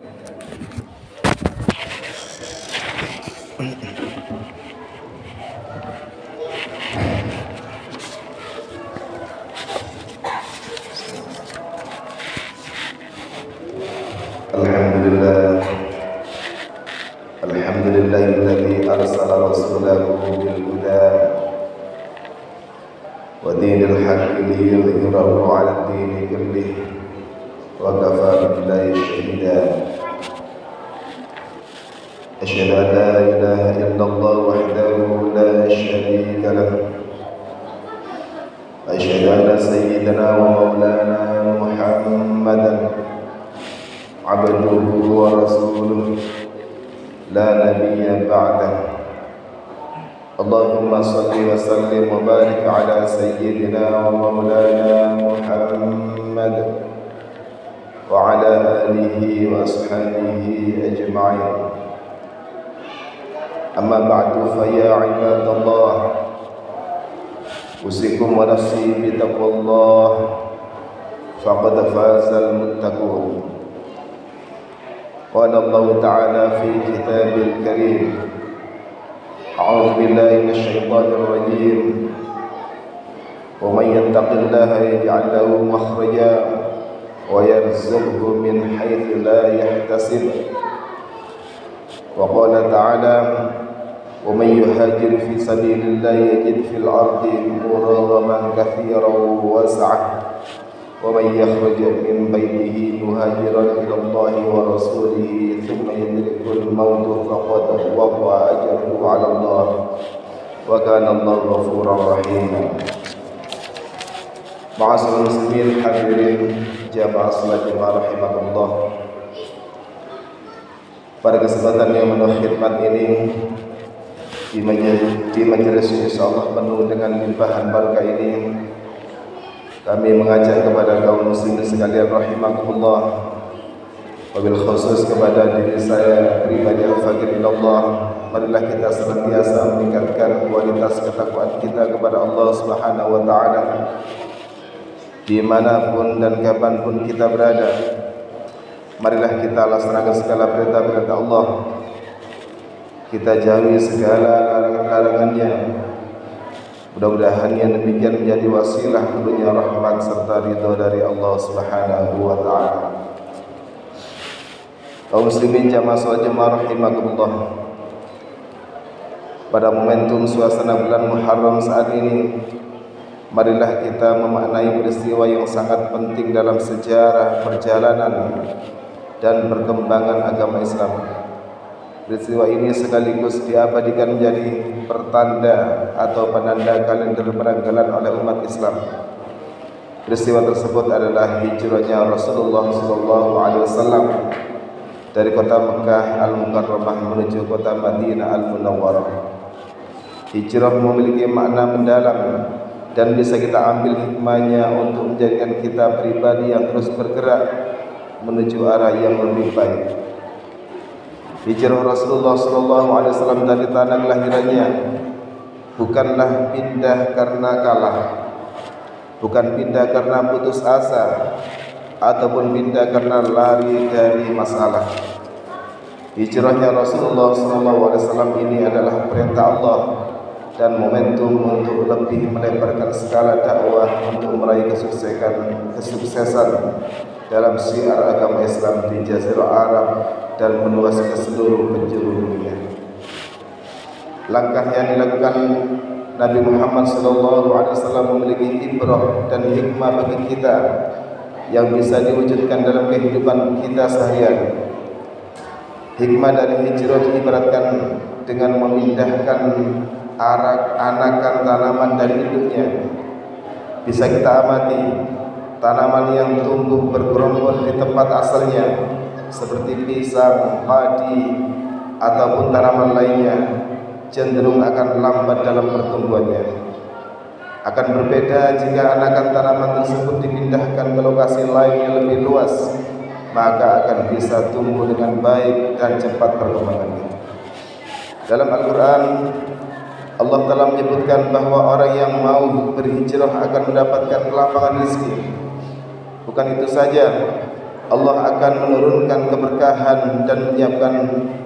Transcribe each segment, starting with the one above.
Alhamdulillahilladzi arsala rasulahu bil huda wa dinil haqqi liyudhhirahu 'ala ad-dini kullih wa kafaa billahi shahida. Asyhadu an la ilaha illallah wahdahu la syarika lahu wa asyhadu anna sayyidana wa maulana Muhammadan abduhu wa rasuluh la nabiyya ba'dah. Allahumma salli wa sallim wa barik ala sayyidina wa maulana Muhammad wa ala alihi wa ashabihi ajma'in. Amma ba'du, fa ya ibadallah, usikum wa nafsi bi taqwallah, faqad fazal muttaqun. Qala Allah Ta'ala fi kitabil karim, a'udzu billahi minasyaitonir rajim, wa may yattaqillaha yaj'al lahu makhraja wa yarzuqhu min haitsu la yahtasib. Wa qala ta'ala, wa may yuhajir fi sabilillahi yajid fil ardi muragaman katsiran wa sa'ah. Wa may yakhruj min baytihi muhajiran ila Allah wa rasulihi thumma yudrikul maut faqad waqa'a ajruhu 'ala Allah wa kana Allahu ghafurur rahim. Ma'asyiral muslimin hadirin jamaah salat jamaah rahimakumullah. Pada kesempatan yang penuh khidmat ini di majelis insyaallah penuh dengan limpahan barakah ini, kami mengajak kepada kaum muslimin sekalian rahimakumullah, wabil khusus kepada diri saya pribadi al-fakir ilallah, marilah kita senantiasa meningkatkan kualitas ketakwaan kita kepada Allah Subhanahu wa taala dimanapun dan kapanpun kita berada. Marilah kita laksanakan segala perintah-perintah Allah, kita jauhi segala larangan-larangannya. Mudah-mudahan yang demikian menjadi wasilah tentunya rahmat serta ridha dari Allah Subhanahu wa taala. Kaum muslimin jamaah salat jamaah rahimakumullah. Pada momentum suasana bulan Muharram saat ini, marilah kita memaknai peristiwa yang sangat penting dalam sejarah perjalanan dan perkembangan agama Islam. Peristiwa ini sekaligus diabadikan menjadi pertanda atau penanda kalender penanggalan oleh umat Islam. Peristiwa tersebut adalah hijrahnya Rasulullah SAW dari kota Mekah Al-Mukarramah menuju kota Madinah Al-Munawwarah. Hijrah memiliki makna mendalam dan bisa kita ambil hikmahnya untuk menjadikan kita pribadi yang terus bergerak menuju arah yang lebih baik. Hijrah Rasulullah SAW dari tanah kelahirannya bukanlah pindah karena kalah, bukan pindah karena putus asa, ataupun pindah karena lari dari masalah. Hijrahnya Rasulullah SAW ini adalah perintah Allah dan momentum untuk lebih melebarkan skala dakwah untuk meraih kesuksesan dalam syiar agama Islam di Jazirah Arab dan meluas ke seluruh penjuru dunia. Langkah yang dilakukan Nabi Muhammad SAW memiliki ibrah dan hikmah bagi kita yang bisa diwujudkan dalam kehidupan kita seharian. Hikmah dari hijrah diibaratkan dengan memindahkan anakan tanaman dari induknya. Bisa kita amati tanaman yang tumbuh bergerombol di tempat asalnya seperti pisang, padi, ataupun tanaman lainnya cenderung akan lambat dalam pertumbuhannya. Akan berbeda jika anakan tanaman tersebut dipindahkan ke lokasi lain yang lebih luas, maka akan bisa tumbuh dengan baik dan cepat perkembangannya. Dalam Al-Quran, Allah telah menyebutkan bahwa orang yang mau berhijrah akan mendapatkan kelapangan rezeki. Bukan itu saja, Allah akan akan menurunkan keberkahan dan menyiapkan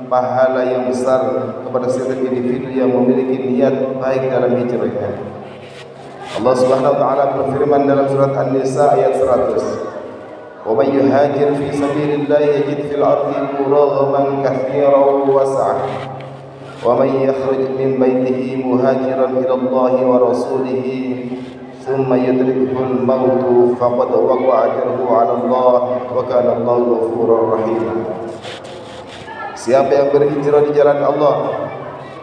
pahala yang besar kepada setiap individu yang memiliki niat baik dalam hijrahnya. Allah Subhanahu wa taala berfirman dalam surat An-Nisa ayat 100, "Wa may yuhajir fi sabilillah yajid fil ardi muraghaman katsiran wa sa'ah. Wa may yakhruj min baytihi muhajiran ila Allah wa rasulihi thumma yudrikuhul mautu faqad waqa'a ajruhu 'ala Allah wa kana Allahu ghafurur rahim." Siapa yang berhijrah di jalan Allah,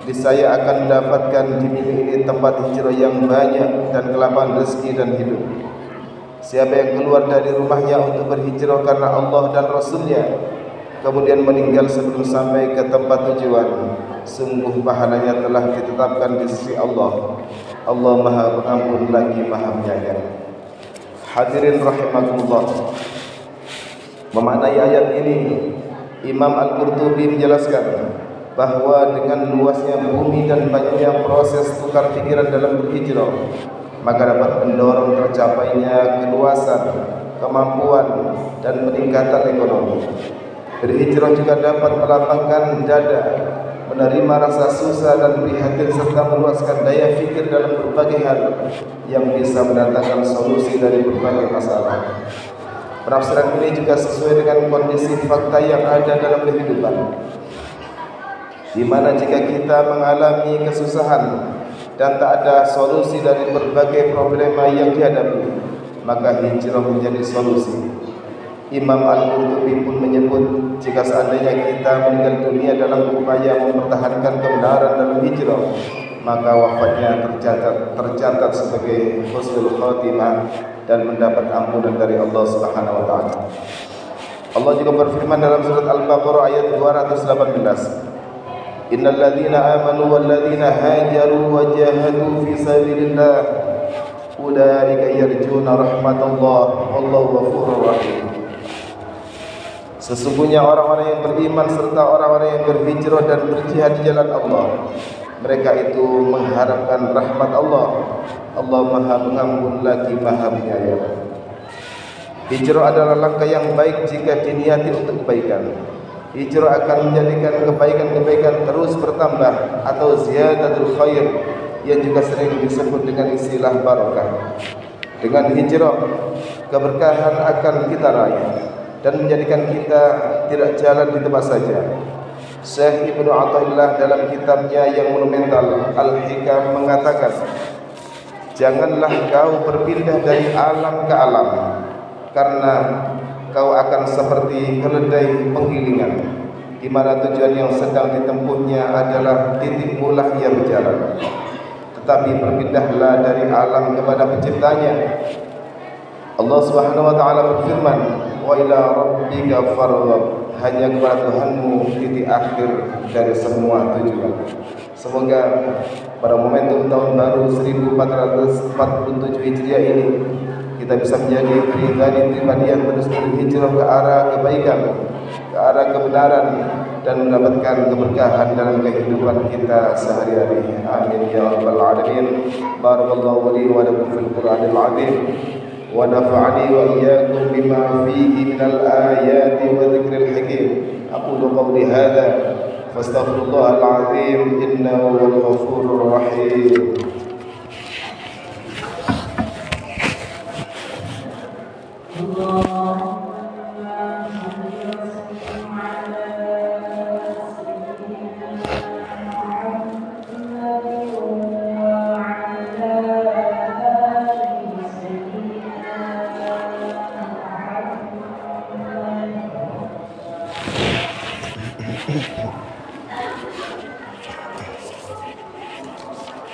niscaya akan mendapatkan di bumi ini tempat hijrah yang banyak dan kelapangan rezeki dan hidup. Siapa yang keluar dari rumahnya untuk berhijrah karena Allah dan Rasulnya, kemudian meninggal sebelum sampai ke tempat tujuan, sungguh pahalanya telah ditetapkan di sisi Allah. Allah Maha Pengampun lagi Maha Penyayang. Hadirin rahimakumullah, memaknai ayat ini, Imam Al-Qurtubi menjelaskan bahwa dengan luasnya bumi dan banyaknya proses tukar pikiran dalam berhijrah, maka dapat mendorong tercapainya keluasan, kemampuan dan peningkatan ekonomi. Berhijrah juga dapat melapangkan dada, menerima rasa susah dan prihatin serta meluaskan daya fikir dalam berbagai hal yang bisa mendatangkan solusi dari berbagai masalah. Penafsiran ini juga sesuai dengan kondisi fakta yang ada dalam kehidupan, di mana jika kita mengalami kesusahan dan tak ada solusi dari berbagai problema yang dihadapi, maka hijrah menjadi solusi. Imam Al-Qurtubi pun menyebut, jika seandainya kita meninggal dunia dalam upaya mempertahankan kebenaran dalam hijrah, maka wafatnya tercatat sebagai husnul khatimah dan mendapat ampunan dari Allah Subhanahu wa taala. Allah juga berfirman dalam surat Al-Baqarah ayat 218, "Innal ladzina amanu wal ladzina hajaru wa jahadu fi sabilillah ulaika yarjuna rahmatallah wallahu ghafurur rahim." Sesungguhnya orang-orang yang beriman serta orang-orang yang berhijrah dan berjihad di jalan Allah, mereka itu mengharapkan rahmat Allah. Allah Maha Pengampun lagi Maha Penyayang. Hijrah adalah langkah yang baik jika diniati untuk kebaikan. Hijrah akan menjadikan kebaikan-kebaikan terus bertambah atau ziyadatul khair, yang juga sering disebut dengan istilah barakah. Dengan hijrah, keberkahan akan kita raih dan menjadikan kita tidak jalan di tempat saja. Syekh Ibnu Athaillah dalam kitabnya yang monumental Al-Hikam mengatakan, "Janganlah kau berpindah dari alam ke alam, karena kau akan seperti keledai penggilingan, di mana tujuan yang sedang ditempuhnya adalah titik mula ia berjalan. Tetapi berpindahlah dari alam kepada penciptanya." Allah Subhanahu wa taala berfirman, "Wa ila rabbika farghab." Hanya kepada Tuhanmu titik akhir dari semua tujuan. Semoga pada momentum tahun baru 1447 Hijriah ini kita bisa menjadi pribadi-pribadi yang terus berhijrah ke arah kebaikan, ke arah kebenaran, dan mendapatkan keberkahan dalam kehidupan kita sehari-hari. Amin ya rabbal alamin. Barakallahu li wa lakum fil Qur'anil azim, wa nafa'ani wa iyyakum bima fihi minal ayati wa dzikril hakim. Aqulu qawli hadza fastaghfirullahal azim innahu wal ghafurur rahim.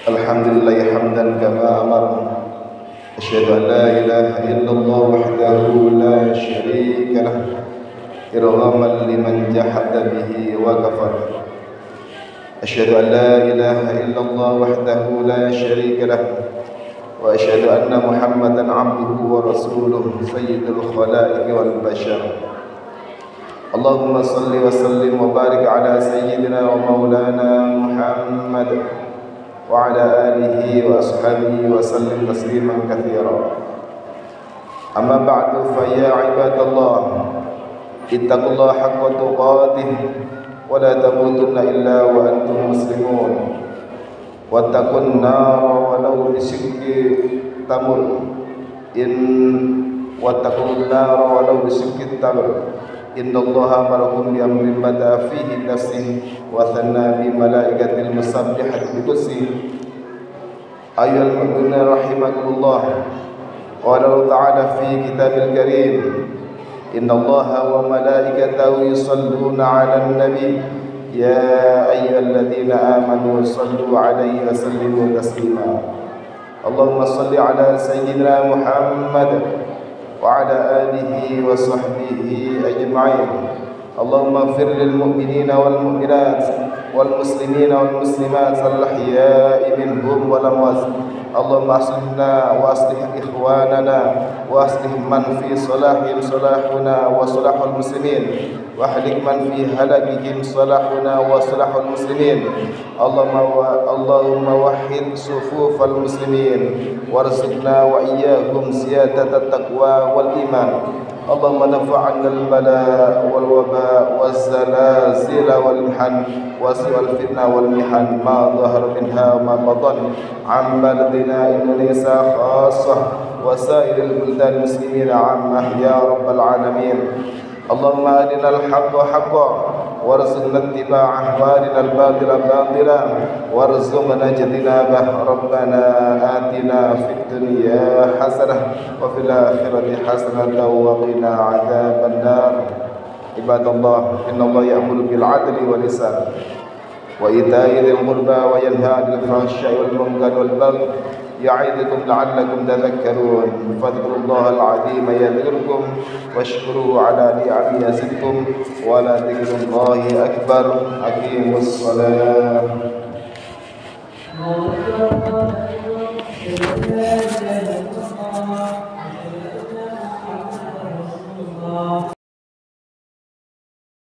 Alhamdulillah hamdan kama amara. Asyhadu an la ilaha illallah wahdahu la syarika lah, irghaman liman jahada bihi wa kafar. Asyhadu an la ilaha illallah wahdahu la syarika lah, wa asyhadu anna Muhammadan abduhu wa rasuluh sayyidul khalaiqi wal bashar. Allahumma salli wa sallim wa barik ala sayyidina wa maulana Muhammad wa ala alihi wa ashabihi wa sallim tasliman katsira. Amma ba'du, fa ya ibadallah, اتقوا الله حق تقاته ولا تموتن إلا وأنتم مسلمون واتقوا النار ولو بشق تمر واتقوا النار ولو بشق التمر إن الله أمركم بأمر بدأ فيه نفسه وثنى بملائكة المسبحة بقدسه أيها المؤمنون رحمكم الله قال الله تعالى في كتاب الكريم إن الله وملائكته يصلون على النبي يا أيها الذين آمنوا صلوا عليه وسلموا تسليما اللهم صل على سيدنا محمد وعلى آله وصحبه أجمعين اللهم اغفر للمؤمنين والمؤمنات والمسلمين والمسلمات الأحياء منهم والأموات اللهم أصلحنا وأصلح إخواننا وأصلح من في صلاحهم صلاحنا وصلاح المسلمين واهلك من في هلاكهم صلاحنا وصلاح المسلمين اللهم وحد صفوف المسلمين وارزقنا وإياهم زيادة التقوى والإيمان اللهم ادفع عنا البلاء والوباء والزلازل والمحن وسوء الفتنة والمحن ما ظهر منها وما بطن عن بلدنا إندونيسيا خاصة وسائر البلدان المسلمين عامة يا رب العالمين اللهم أرنا الحق حقا وارزقنا اتباعه وارنا الباطل باطلا وارزقنا اجتنابه ربنا آتنا في الدنيا حسنة وفي الآخرة حسنة وقنا عذاب النار عباد الله إن الله يأمر بالعدل والإحسان وإيتاء ذي القربى وينهى عن الفحشاء والمنكر والبغي يعظكم لعلكم تذكرون فاذكروا الله العظيم يذكركم واشكروه على نعمه يزدكم ولذكر الله أكبر أقيموا الصلاة